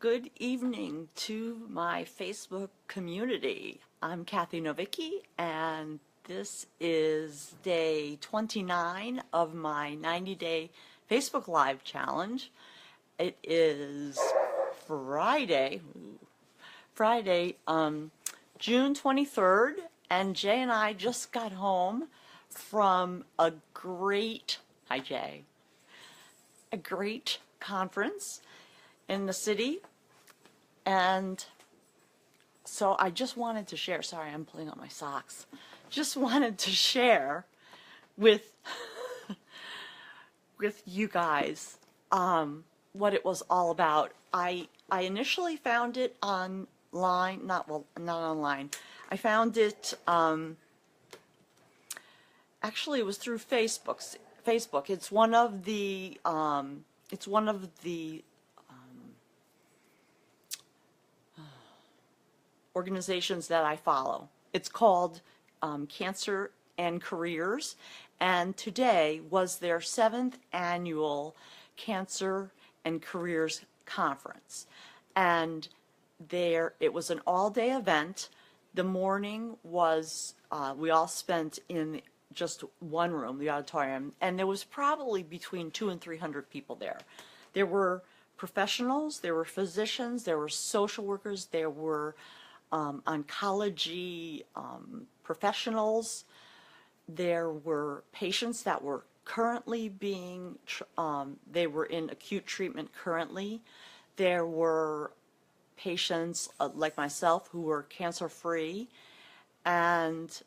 Good evening to my Facebook community. I'm Cathy Novicky, and this is day 29 of my 90-day Facebook Live challenge. It is Friday, June 23rd, and Jay and I just got home from a great conference in the city. And so I just wanted to share, sorry, I'm pulling up my socks. Just wanted to share with with you guys what it was all about. I initially found it online, not online. I found it actually it was through Facebook. It's one of the organizations that I follow. It's called Cancer and Careers, and today was their 7th annual Cancer and Careers Conference. And it was an all-day event. The morning was, we all spent in just one room, the auditorium, and there was probably between 200 and 300 people there. There were professionals, there were physicians, there were social workers, there were oncology professionals. There were patients that were currently being, they were in acute treatment currently. There were patients like myself who were cancer-free, and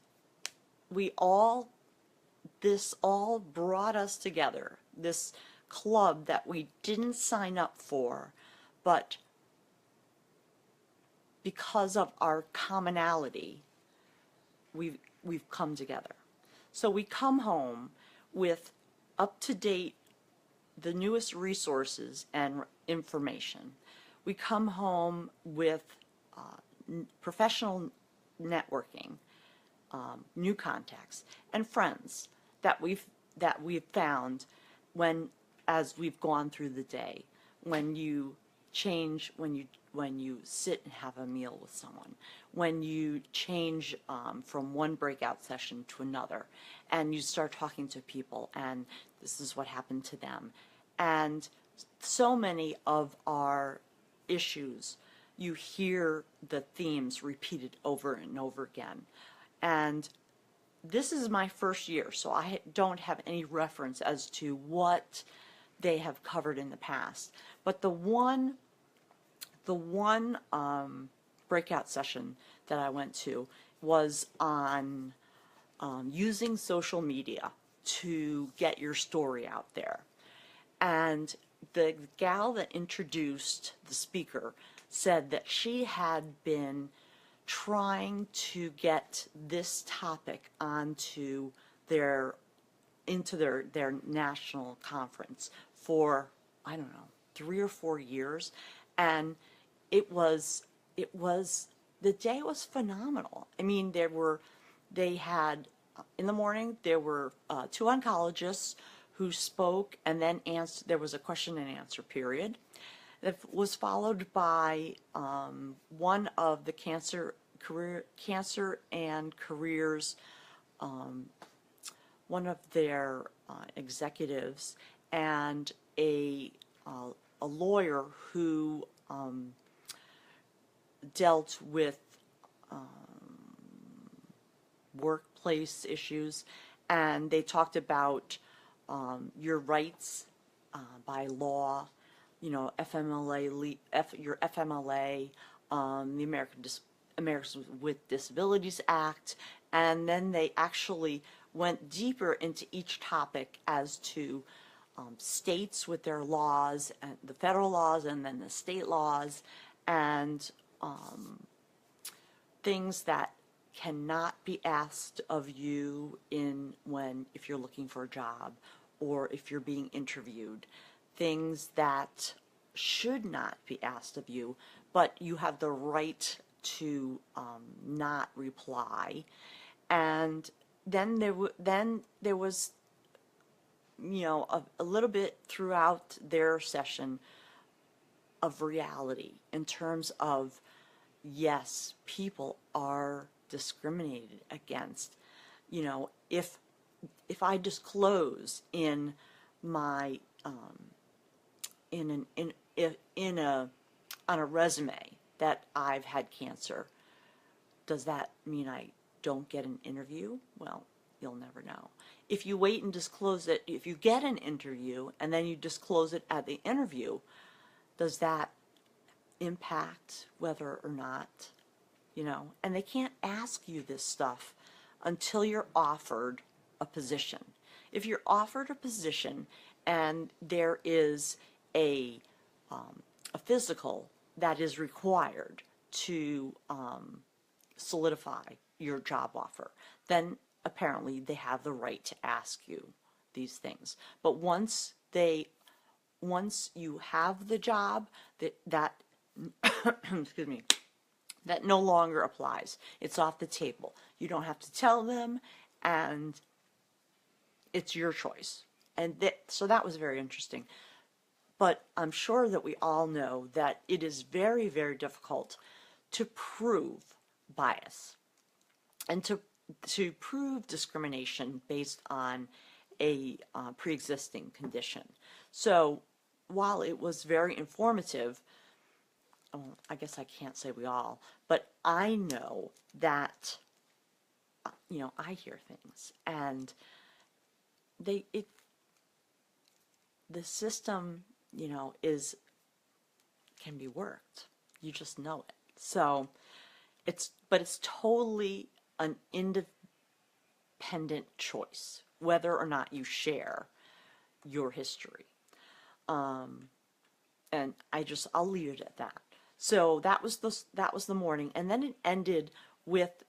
this all brought us together, this club that we didn't sign up for, but because of our commonality, we've come together. So we come home with up-to-date, the newest resources and information. We come home with professional networking, new contacts, and friends that we've found as we've gone through the day. When you sit and have a meal with someone, when you change from one breakout session to another, and you start talking to people, and this is what happened to them. And so many of our issues, you hear the themes repeated over and over again. And this is my first year, so I don't have any reference as to what they have covered in the past. But the one breakout session that I went to was on using social media to get your story out there. And the gal that introduced the speaker said that she had been trying to get this topic onto their national conference for, I don't know, 3 or 4 years, and the day was phenomenal. I mean, they had in the morning there were 2 oncologists who spoke, and then there was a question and answer period. That was followed by one of the cancer and careers, one of their executives, and a lawyer who dealt with workplace issues, and they talked about your rights by law, you know, FMLA, your FMLA, the Americans with Disabilities Act, and then they actually went deeper into each topic as to states with their laws, and the federal laws, and then the state laws, and things that cannot be asked of you if you're looking for a job or if you're being interviewed, things that should not be asked of you, but you have the right to not reply. And then there was, you know, a little bit throughout their session of reality in terms of, yes, people are discriminated against. You know, if I disclose in my in an in a on a resume that I've had cancer, does that mean I don't get an interview? Well, you'll never know. If you wait and disclose it, if you get an interview and then you disclose it at the interview, does that impact whether or not, you know? And they can't ask you this stuff until you're offered a position. If you're offered a position and there is a physical that is required to solidify your job offer, then apparently they have the right to ask you these things. But once you have the job, that excuse me, that no longer applies. It's off the table. You don't have to tell them, and it's your choice. And so that was very interesting. But I'm sure that we all know that it is very, very difficult to prove bias and to prove discrimination based on a pre-existing condition. So while it was very informative, I guess I can't say we all, but I know that, you know, I hear things, and the system, you know, can be worked. You just know it. So but it's totally an independent choice whether or not you share your history. And I'll leave it at that. So that was the morning, and then it ended with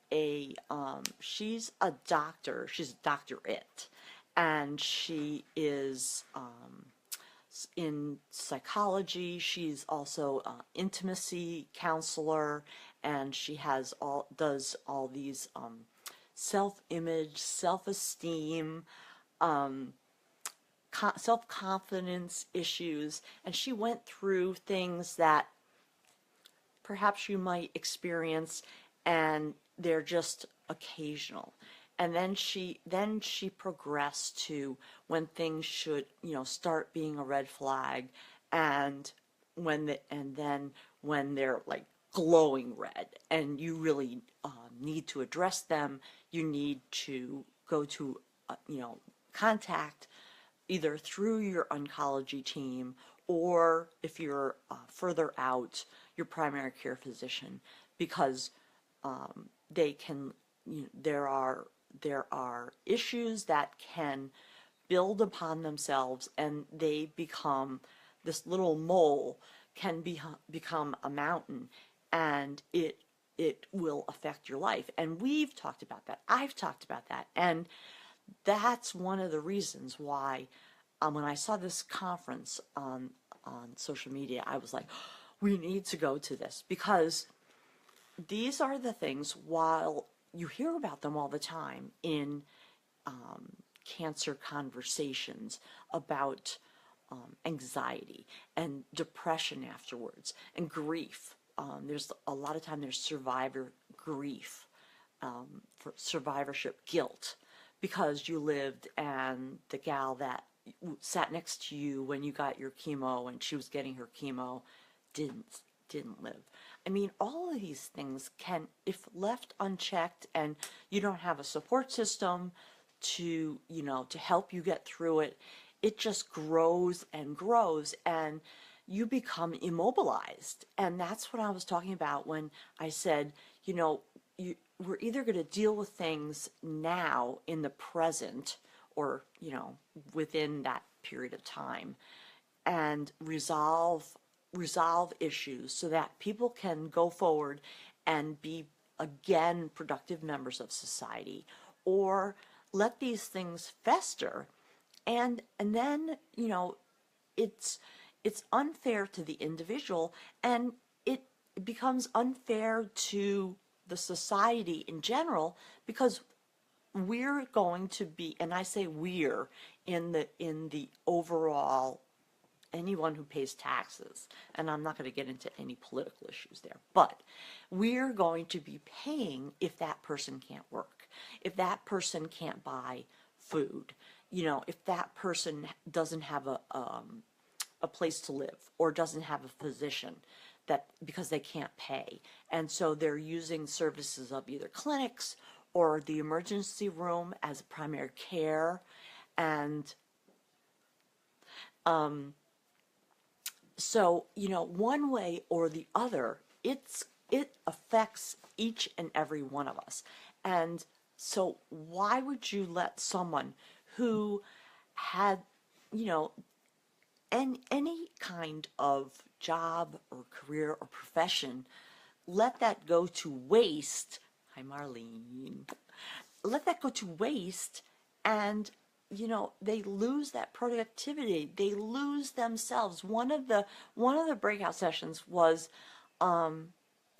she's a doctor. She's a doctorate, and she is in psychology. She's also an intimacy counselor, and she does all these self-image, self-esteem, self-confidence issues, and she went through things that perhaps you might experience, and they're just occasional. And then she progressed to when things should, you know, start being a red flag, and then when they're like glowing red, and you really need to address them. You need to go to you know, contact either through your oncology team, or if you're further out, your primary care physician, because they can, you know, there are issues that can build upon themselves, and they become, this little mole can become a mountain, and it will affect your life. And we've talked about that. I've talked about that, and that's one of the reasons why when I saw this conference on social media, I was like, we need to go to this, because these are the things, while you hear about them all the time in cancer conversations about anxiety and depression afterwards, and grief. There's a lot of time there's survivor grief, for survivorship guilt, because you lived, and the gal that sat next to you when you got your chemo and she was getting her chemo didn't live. I mean, all of these things can, if left unchecked and you don't have a support system to, you know, to help you get through it, it just grows and grows, and you become immobilized. And that's what I was talking about when I said, you know, we're either going to deal with things now in the present, or, you know, within that period of time, and resolve issues so that people can go forward and be again productive members of society, or let these things fester, and then, you know, it's unfair to the individual, and it becomes unfair to the society in general, because we're going to be, and I say we're in the overall anyone who pays taxes, and I'm not going to get into any political issues there, but we're going to be paying if that person can't work, if that person can't buy food, if that person doesn't have a place to live or doesn't have a physician that because they can't pay. And so they're using services of either clinics or the emergency room as primary care. And so, one way or the other, it affects each and every one of us. And so why would you let someone who had, any kind of job or career or profession, let that go to waste? Hi, Marlene. Let that go to waste, and they lose that productivity. They lose themselves. One of the breakout sessions was, oh,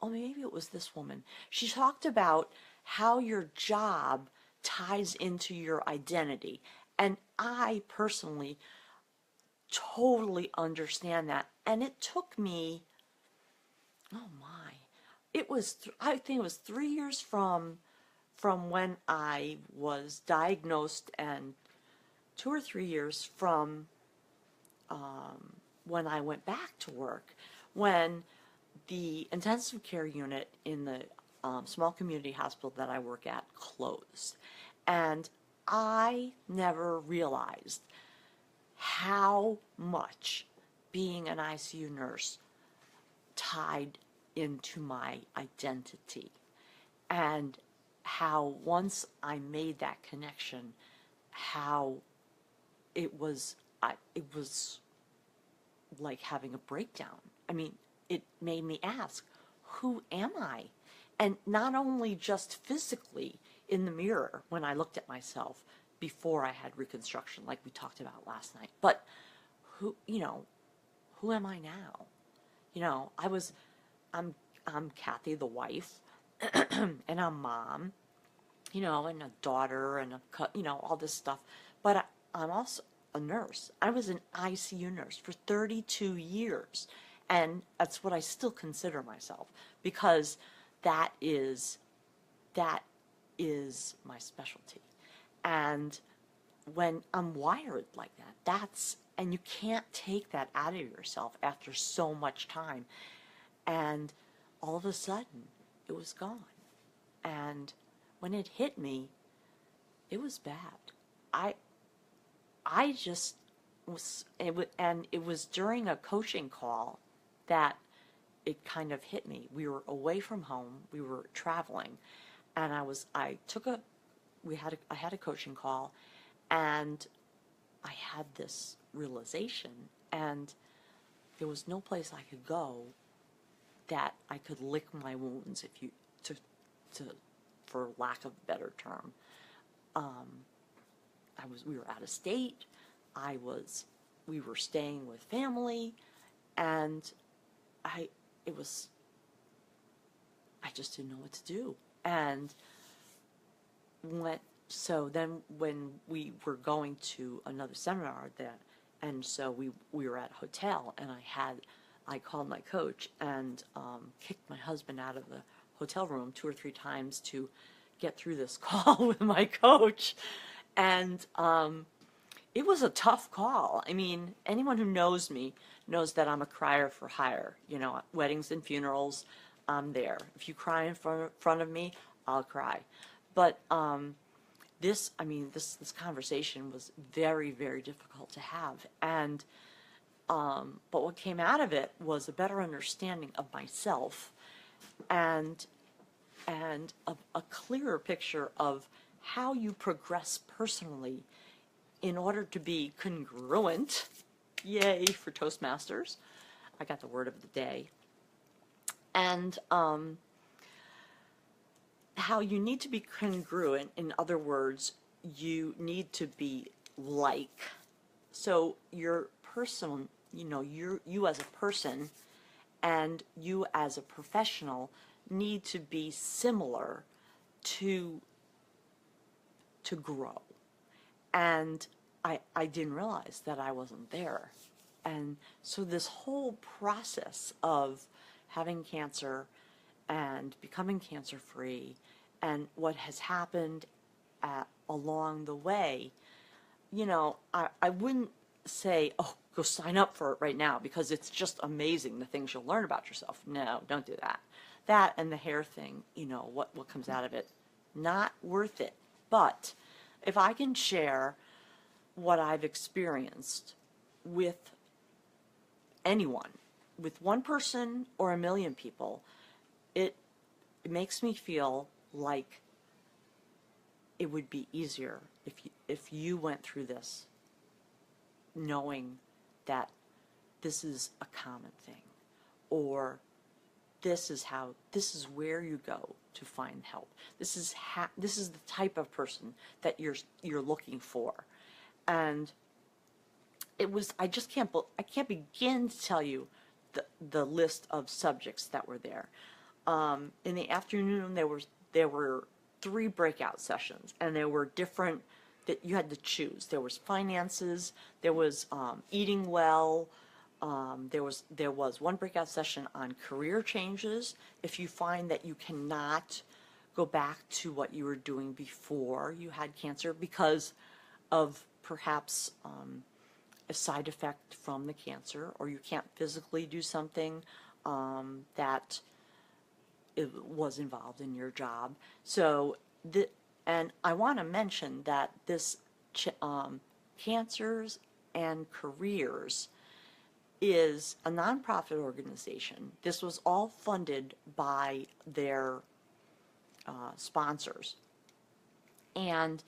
maybe it was this woman. She talked about how your job ties into your identity, and I personally totally understand that. And it took me, oh my, I think it was 3 years from when I was diagnosed, and 2 or 3 years from when I went back to work, when the intensive care unit in the small community hospital that I work at closed. And I never realized how much being an ICU nurse tied into my identity, and how once I made that connection, how it was like having a breakdown. I mean, it made me ask, who am I? And not only just physically in the mirror when I looked at myself before I had reconstruction, like we talked about last night, but who am I now? I'm Cathy, the wife, and I'm mom, and a daughter, and all this stuff. But I'm also a nurse. I was an ICU nurse for 32 years, and that's what I still consider myself, because that is my specialty. And when I'm wired like that, and you can't take that out of yourself after so much time. And all of a sudden, it was gone. And when it hit me, it was bad. I just was, and it was during a coaching call that it kind of hit me. We were away from home, we were traveling, and I had a coaching call, and I had this realization, and there was no place I could go that I could lick my wounds, for lack of a better term. We were out of state. We were staying with family, and I just didn't know what to do. And so then when we were going to another seminar and so we were at a hotel, and I called my coach and kicked my husband out of the hotel room 2 or 3 times to get through this call with my coach. And it was a tough call. I mean, anyone who knows me knows that I'm a crier for hire. Weddings and funerals, I'm there. If you cry in front of me, I'll cry. But this conversation was very, very difficult to have. And but what came out of it was a better understanding of myself, and a clearer picture of how you progress personally in order to be congruent. Yay for Toastmasters. I got the word of the day. And how you need to be congruent. In other words, you need to be like. So your person, you as a person and you as a professional need to be similar to grow. And I didn't realize that I wasn't there. And so this whole process of having cancer and becoming cancer free and what has happened along the way, I wouldn't say, oh, go sign up for it right now because it's just amazing the things you'll learn about yourself. No, don't do that. That and the hair thing, what comes out of it, not worth it. But if I can share what I've experienced with anyone, with one person or a million people, it makes me feel like it would be easier if you went through this knowing that this is a common thing, or this is where you go to find help. This is the type of person that you're looking for. And I can't begin to tell you the list of subjects that were there. In the afternoon, there were 3 breakout sessions, and there were different that you had to choose. There was finances, there was eating well, there was one breakout session on career changes. If you find that you cannot go back to what you were doing before you had cancer because of perhaps a side effect from the cancer, or you can't physically do something that it was involved in your job. So, and I want to mention that this Cancers and Careers is a nonprofit organization. This was all funded by their sponsors. And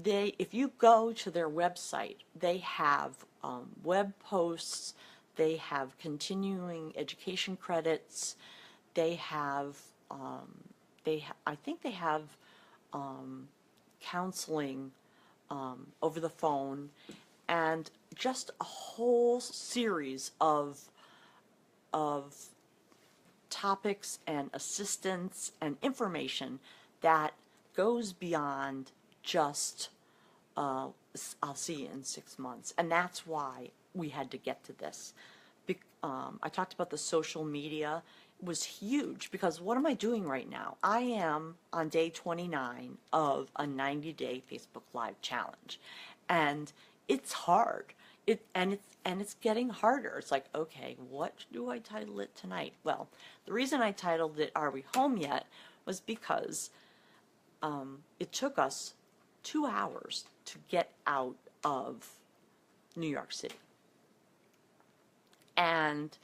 if you go to their website, they have web posts, they have continuing education credits, they have, I think they have counseling over the phone, and just a whole series of topics and assistance and information that goes beyond just I'll see you in 6 months. And that's why we had to get to this. I talked about the social media. It was huge because what am I doing right now? I am on day 29 of a 90-day Facebook Live challenge, and it's hard. It's getting harder. It's like, okay, what do I title it tonight? Well, the reason I titled it "Are We Home Yet?" was because it took us 2 hours to get out of New York City, and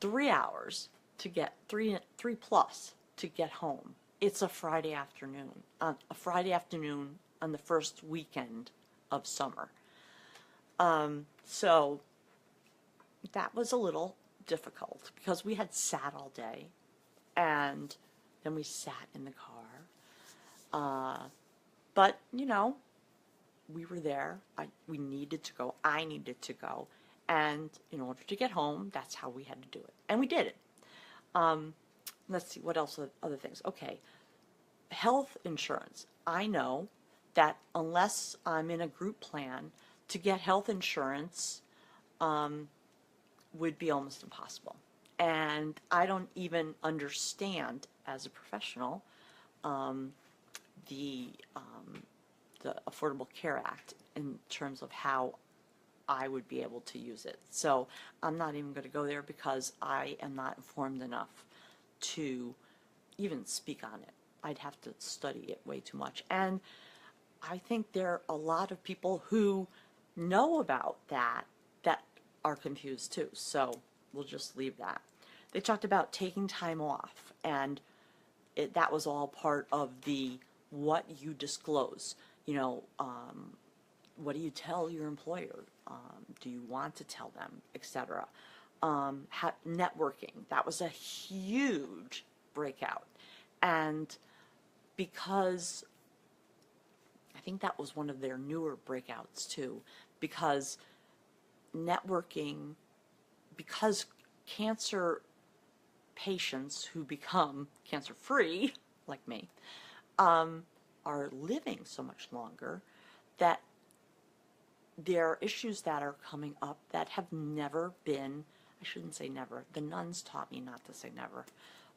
3 hours to get three plus to get home. It's a Friday afternoon on the first weekend of summer. So that was a little difficult because we had sat all day, and then we sat in the car. But we were there. We needed to go. I needed to go. And in order to get home, that's how we had to do it. And we did it. Let's see, what else are other things? Okay, health insurance. I know that unless I'm in a group plan, to get health insurance would be almost impossible. And I don't even understand, as a professional, the Affordable Care Act in terms of how I would be able to use it. So I'm not even going to go there because I am not informed enough to even speak on it. I'd have to study it way too much. And I think there are a lot of people who know about that are confused too. So we'll just leave that. They talked about taking time off, and that was all part of the what you disclose. What do you tell your employer? Do you want to tell them, etc.? Networking, that was a huge breakout. And because I think that was one of their newer breakouts too, because networking, because cancer patients who become cancer-free, like me, are living so much longer, that there are issues that are coming up that have never been, I shouldn't say never, the nuns taught me not to say never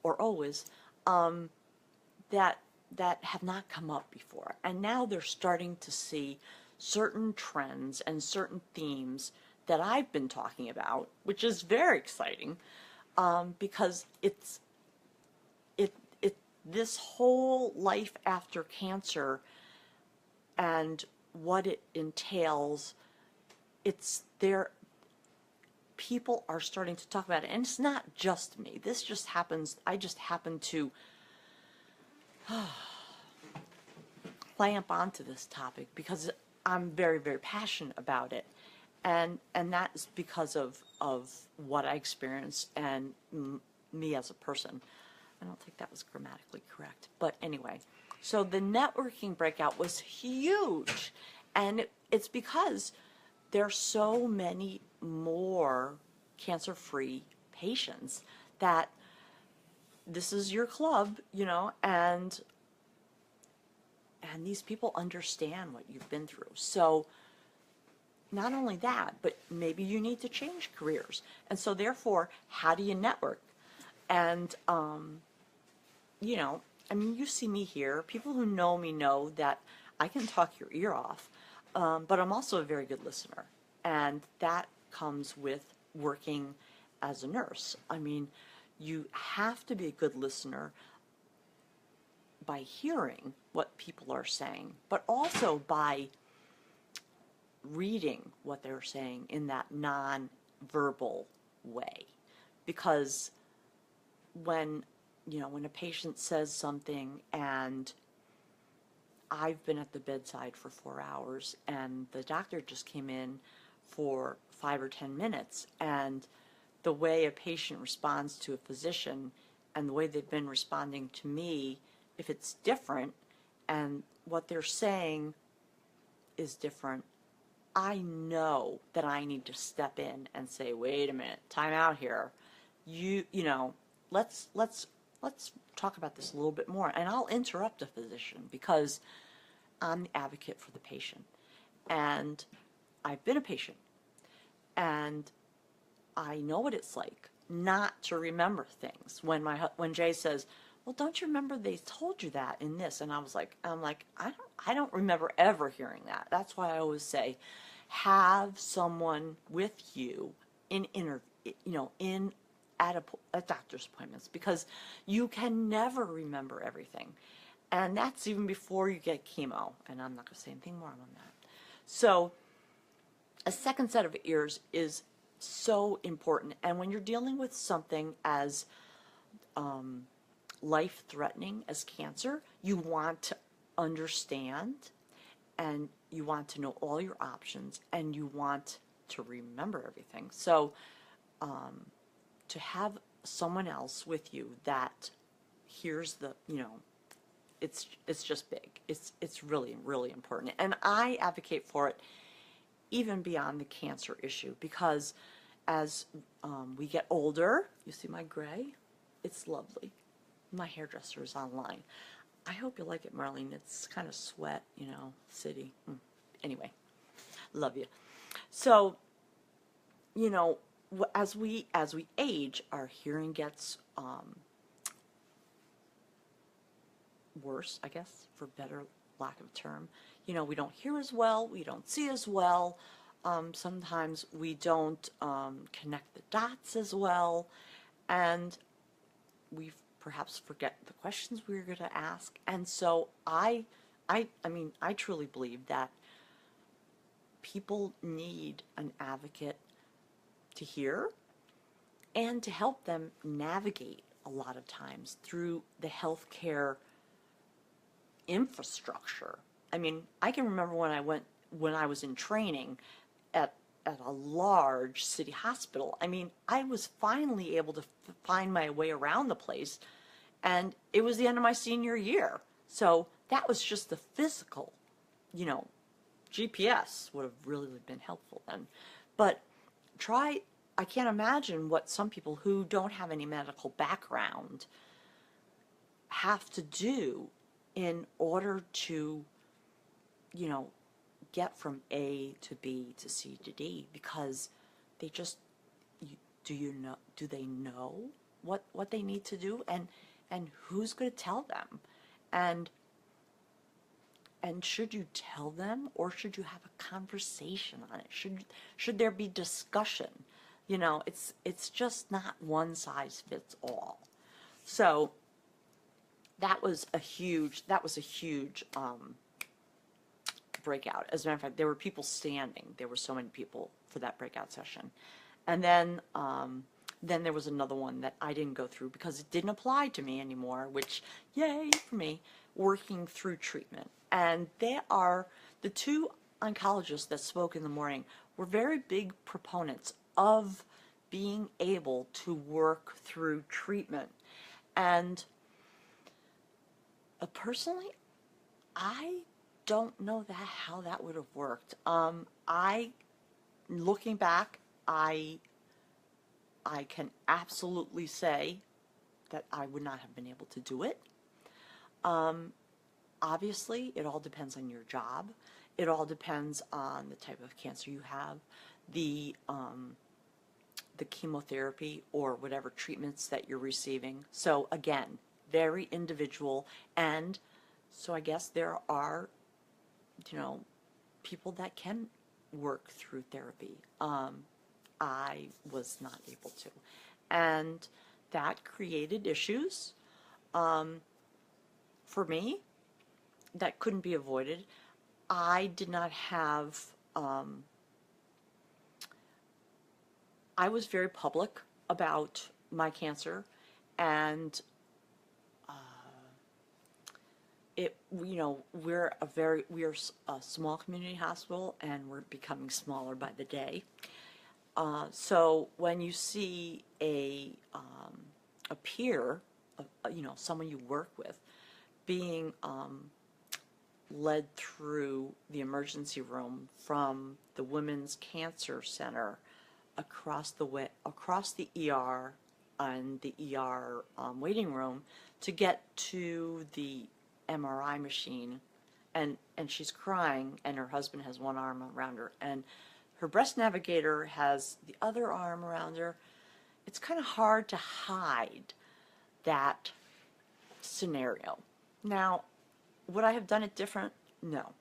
or always, that that have not come up before. And now they're starting to see certain trends and certain themes that I've been talking about, which is very exciting, because it this whole life after cancer and what it entails, it's there. People are starting to talk about it, and it's not just me. This just happens. I just happen to clamp onto this topic because I'm very, very passionate about it, and that is because of what I experienced and me as a person. I don't think that was grammatically correct, but anyway. So the networking breakout was huge, and it's because there's so many more cancer-free patients that this is your club, you know, and these people understand what you've been through. So not only that, but maybe you need to change careers. And so therefore, how do you network? And, you know, I mean, you see me here. People who know me know that I can talk your ear off, but I'm also a very good listener. And that comes with working as a nurse. I mean, you have to be a good listener by hearing what people are saying, but also by reading what they're saying in that non-verbal way. Because when, you know, when a patient says something and I've been at the bedside for 4 hours and the doctor just came in for 5 or 10 minutes, and the way a patient responds to a physician and the way they've been responding to me, if it's different and what they're saying is different, I know that I need to step in and say, wait a minute, time out here. You know, let's talk about this a little bit more. And I'll interrupt a physician because I'm the advocate for the patient. And I've been a patient. And I know what it's like not to remember things. When Jay says, well, don't you remember they told you that in this? And I'm like, I don't remember ever hearing that. That's why I always say, have someone with you at doctor's appointments, because you can never remember everything. And that's even before you get chemo. And I'm not going to say anything more on that. So a second set of ears is so important. And when you're dealing with something as life-threatening as cancer, you want to understand, and you want to know all your options, and you want to remember everything. So to have someone else with you that hears the, you know, it's just big. It's really, really important. And I advocate for it even beyond the cancer issue, because as we get older, you see my gray? It's lovely. My hairdresser is online. I hope you like it, Marlene. It's kind of sweat, you know, city. Anyway, love you. So, you know, as we age, our hearing gets worse, I guess, for better lack of a term. You know, we don't hear as well, we don't see as well. Sometimes we don't connect the dots as well, and we perhaps forget the questions we were going to ask. And so I mean, I truly believe that people need an advocate to hear and to help them navigate a lot of times through the healthcare infrastructure. I mean, I can remember when I was in training at a large city hospital. I mean, I was finally able to find my way around the place, and it was the end of my senior year. So that was just the physical, you know, GPS would have really been helpful then. But I can't imagine what some people who don't have any medical background have to do in order to, you know, get from A to B to C to D because they just, do they know what they need to do, and who's going to tell them? And should you tell them, or should you have a conversation on it? Should there be discussion? You know, it's just not one size fits all. So that was a huge breakout. As a matter of fact, there were people standing. There were so many people for that breakout session. And then there was another one that I didn't go through because it didn't apply to me anymore, which, yay for me, working through treatment. And they are, the two oncologists that spoke in the morning were very big proponents of being able to work through treatment. And personally, I don't know how that would have worked. Looking back, I can absolutely say that I would not have been able to do it. Obviously, it all depends on your job. It all depends on the type of cancer you have, the chemotherapy or whatever treatments that you're receiving. So again, very individual. And so I guess there are, people that can work through therapy. I was not able to. And that created issues for me that couldn't be avoided. I did not have, I was very public about my cancer, and we're a small community hospital, and we're becoming smaller by the day. So when you see a peer, someone you work with, being led through the emergency room from the Women's Cancer Center across the ER and the ER waiting room to get to the MRI machine, and she's crying, and her husband has one arm around her, and her breast navigator has the other arm around her. It's kind of hard to hide that scenario. Now, would I have done it different? No,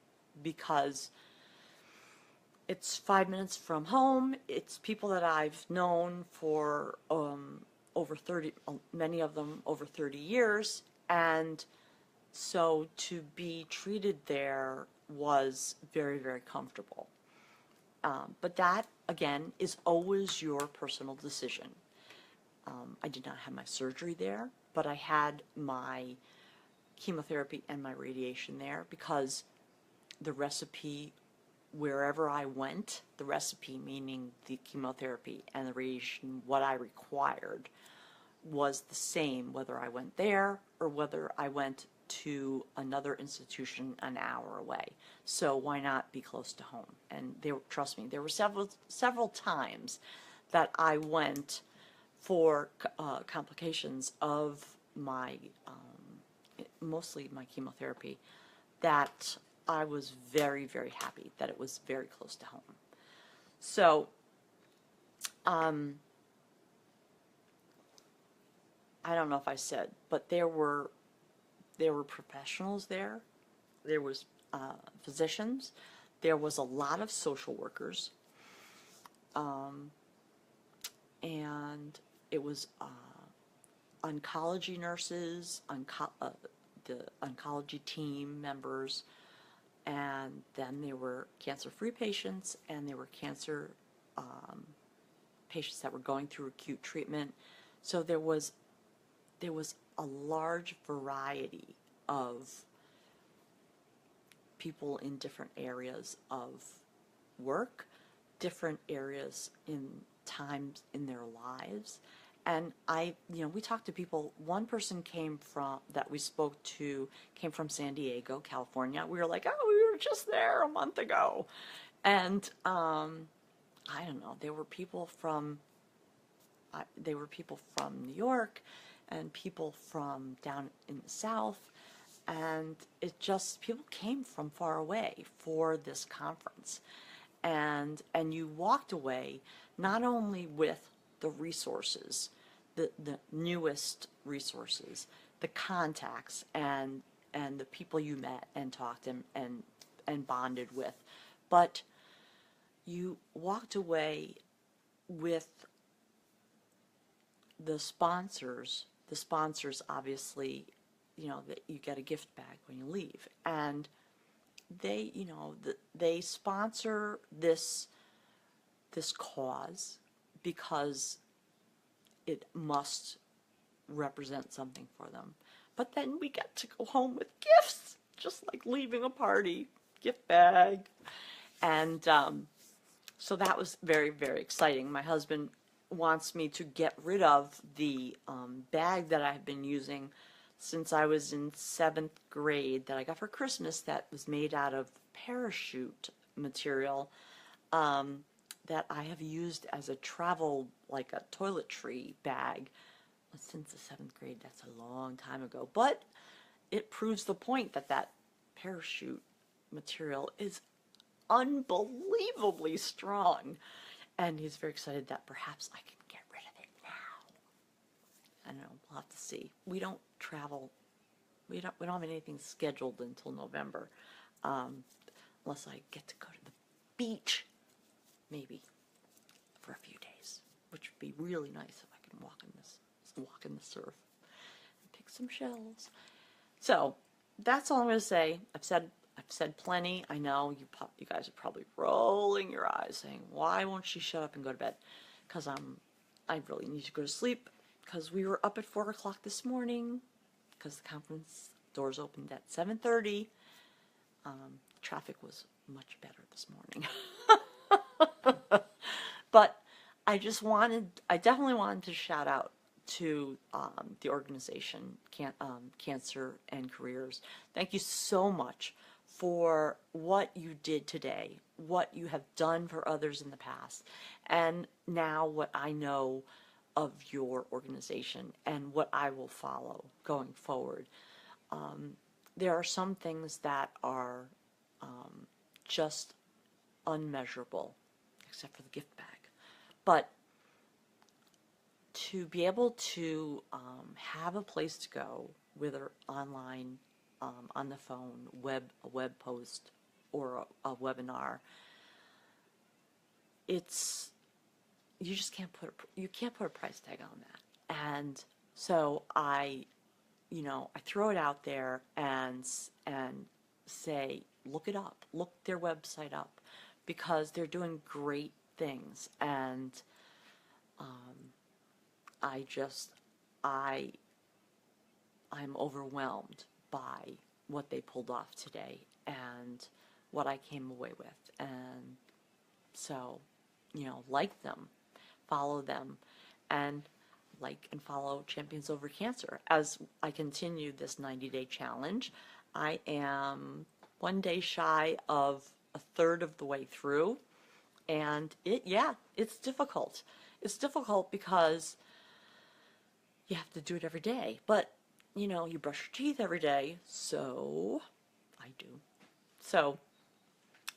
because it's 5 minutes from home. It's people that I've known for over 30, many of them over 30 years, and so to be treated there was very, very comfortable. But that, again, is always your personal decision. I did not have my surgery there, but I had my chemotherapy and my radiation there because the recipe, wherever I went, the recipe meaning the chemotherapy and the radiation, what I required, was the same whether I went there or whether I went to another institution an hour away. So why not be close to home? And trust me, there were several times that I went for complications of my, mostly my chemotherapy, that I was very, very happy that it was very close to home. So, I don't know if I said, but there were professionals there. There was physicians. There was a lot of social workers, and it was oncology nurses, the oncology team members, and then there were cancer-free patients, and there were cancer patients that were going through acute treatment. So there was a large variety of people in different areas of work, different areas in times in their lives. And we talked to people. One person that we spoke to came from San Diego, California. We were like, oh, we were just there a month ago. And I don't know, there were people from New York, and people from down in the South, and it just, people came from far away for this conference. And you walked away not only with the resources, the newest resources, the contacts, and the people you met and talked and bonded with, but you walked away with the sponsors. The sponsors, obviously, that you get a gift bag when you leave, and they, they sponsor this cause because it must represent something for them. But then we get to go home with gifts, just like leaving a party, gift bag. And so that was very, very exciting. My husband wants me to get rid of the bag that I've been using since I was in 7th grade that I got for Christmas, that was made out of parachute material, that I have used as a travel, like a toiletry bag since the 7th grade. That's a long time ago. But it proves the point that that parachute material is unbelievably strong. And he's very excited that perhaps I can get rid of it now. I don't know, we'll have to see. We don't travel, we don't have anything scheduled until November, unless I get to go to the beach, maybe for a few days, which would be really nice if I can walk in the surf and pick some shells. So that's all I'm going to say. I've said plenty. I know you guys are probably rolling your eyes saying, why won't she shut up and go to bed? Because I really need to go to sleep, because we were up at 4 o'clock this morning, because the conference doors opened at 7:30. Traffic was much better this morning. But I definitely wanted to shout out to the organization, Cancer and Careers. Thank you so much for what you did today, what you have done for others in the past, and now what I know of your organization and what I will follow going forward. There are some things that are just unmeasurable, except for the gift bag. But to be able to have a place to go, whether online, on the phone, a web post, or a webinar, you just can't put a price tag on that. And so I throw it out there and say, look it up, look their website up, because they're doing great things. And I'm overwhelmed by what they pulled off today and what I came away with. And so, like them, follow them, and like and follow Champions Over Cancer. As I continue this 90-day challenge, I am 1 day shy of a third of the way through, and it's difficult. It's difficult because you have to do it every day, but you brush your teeth every day, so I do. So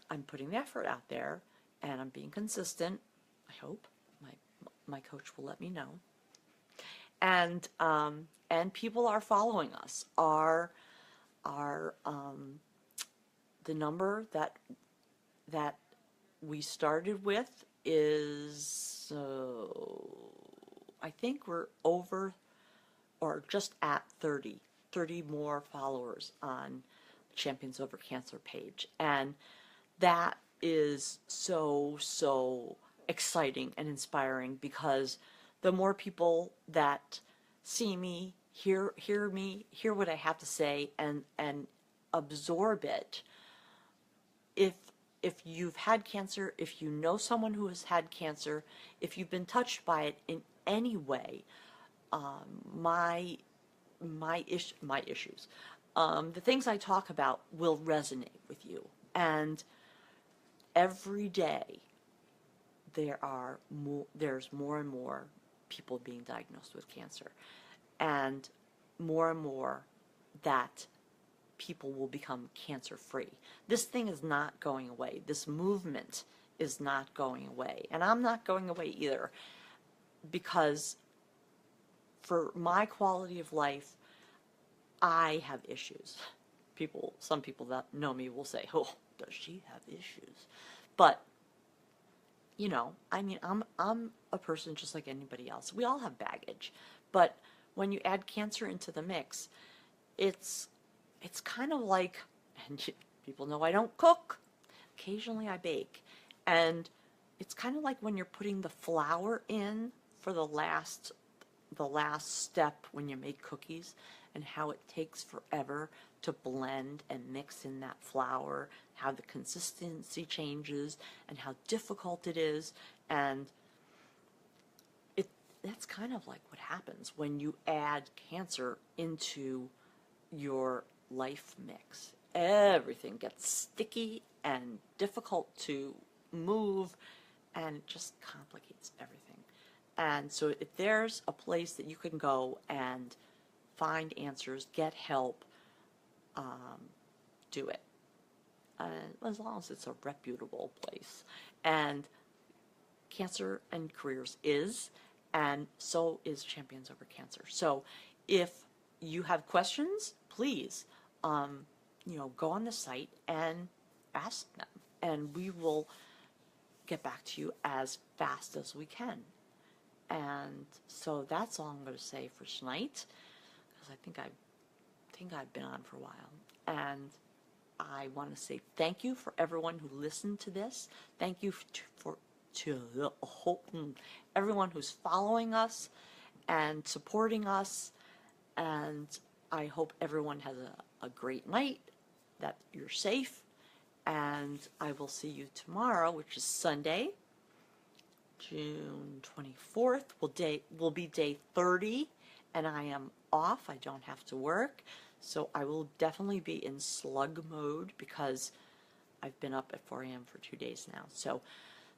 I'm putting the effort out there, and I'm being consistent. I hope my coach will let me know. And people are following us. The number that we started with is, I think we're over or just at 30 more followers on Champions Over Cancer page. And that is so exciting and inspiring, because the more people that see me, hear what I have to say, and absorb it. If you've had cancer, if you know someone who has had cancer, if you've been touched by it in any way, my issues, the things I talk about will resonate with you. And every day there's more and more people being diagnosed with cancer, and more that people will become cancer-free. This thing is not going away. This movement is not going away. And I'm not going away either, because for my quality of life, I have issues. Some people that know me will say, "Oh, does she have issues?" But I mean, I'm a person just like anybody else. We all have baggage, but when you add cancer into the mix, it's kind of like, and people know I don't cook. Occasionally I bake, and it's kind of like when you're putting the flour in for the last step when you make cookies, and how it takes forever to blend and mix in that flour, how the consistency changes, and how difficult it is. And that's kind of like what happens when you add cancer into your life mix. Everything gets sticky and difficult to move, and it just complicates everything. And so if there's a place that you can go and find answers, get help, do it. As long as it's a reputable place. And Cancer and Careers is, and so is Champions Over Cancer. So if you have questions, please, go on the site and ask them, and we will get back to you as fast as we can. And so that's all I'm going to say for tonight, because I think I've been on for a while. And I want to say thank you for everyone who listened to this. Thank you to everyone who's following us and supporting us. And I hope everyone has a great night, that you're safe. And I will see you tomorrow, which is Sunday, June 24th. Will be day 30, and I am off. I don't have to work. So I will definitely be in slug mode, because I've been up at 4 a.m. for 2 days now. So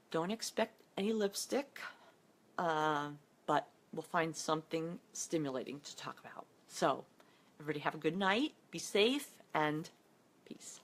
don't expect any lipstick, but we'll find something stimulating to talk about. So everybody have a good night, be safe, and peace.